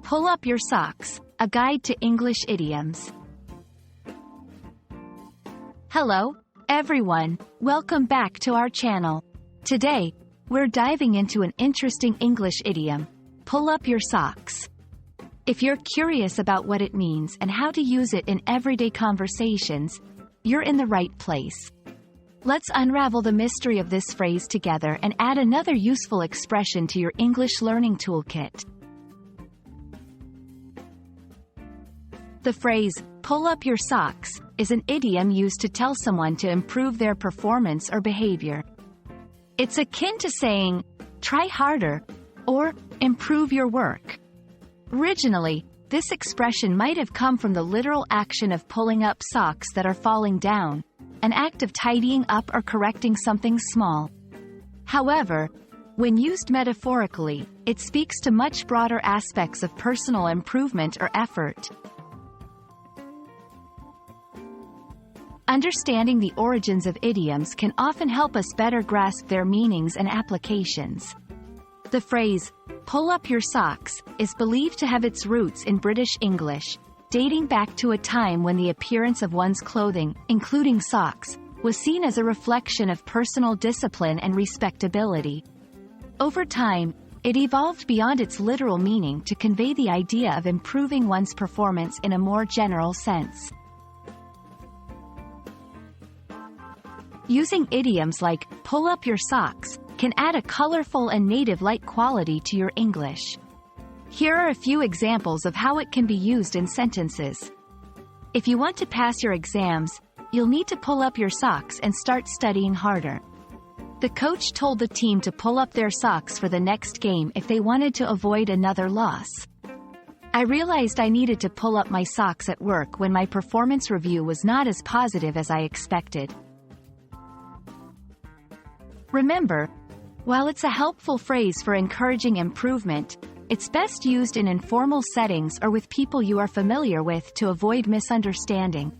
Pull up your socks, a guide to English idioms. Hello, everyone. Welcome back to our channel. Today, we're diving into an interesting English idiom, pull up your socks. If you're curious about what it means and how to use it in everyday conversations, you're in the right place. Let's unravel the mystery of this phrase together and add another useful expression to your English learning toolkit. The phrase, pull up your socks, is an idiom used to tell someone to improve their performance or behavior. It's akin to saying, try harder, or improve your work. Originally, this expression might have come from the literal action of pulling up socks that are falling down, an act of tidying up or correcting something small. However, when used metaphorically, it speaks to much broader aspects of personal improvement or effort. Understanding the origins of idioms can often help us better grasp their meanings and applications. The phrase, pull up your socks, is believed to have its roots in British English, dating back to a time when the appearance of one's clothing, including socks, was seen as a reflection of personal discipline and respectability. Over time, it evolved beyond its literal meaning to convey the idea of improving one's performance in a more general sense. Using idioms like, pull up your socks, can add a colorful and native-like quality to your English. Here are a few examples of how it can be used in sentences. If you want to pass your exams, you'll need to pull up your socks and start studying harder. The coach told the team to pull up their socks for the next game if they wanted to avoid another loss. I realized I needed to pull up my socks at work when my performance review was not as positive as I expected. Remember, while it's a helpful phrase for encouraging improvement, it's best used in informal settings or with people you are familiar with to avoid misunderstanding.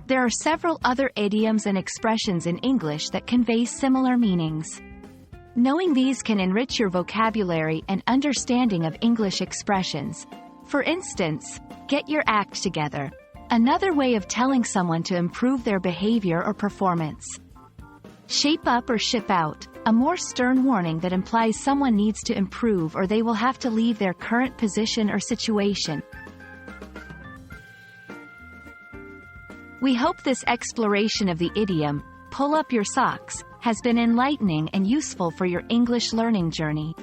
There are several other idioms and expressions in English that convey similar meanings. Knowing these can enrich your vocabulary and understanding of English expressions. For instance, get your act together. Another way of telling someone to improve their behavior or performance. Shape up or ship out, a more stern warning that implies someone needs to improve or they will have to leave their current position or situation. We hope this exploration of the idiom, pull up your socks, has been enlightening and useful for your English learning journey.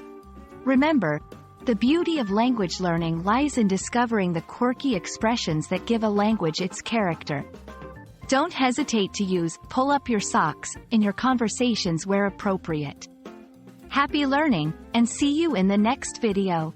Remember, the beauty of language learning lies in discovering the quirky expressions that give a language its character. Don't hesitate to use pull up your socks in your conversations where appropriate. Happy learning, and see you in the next video.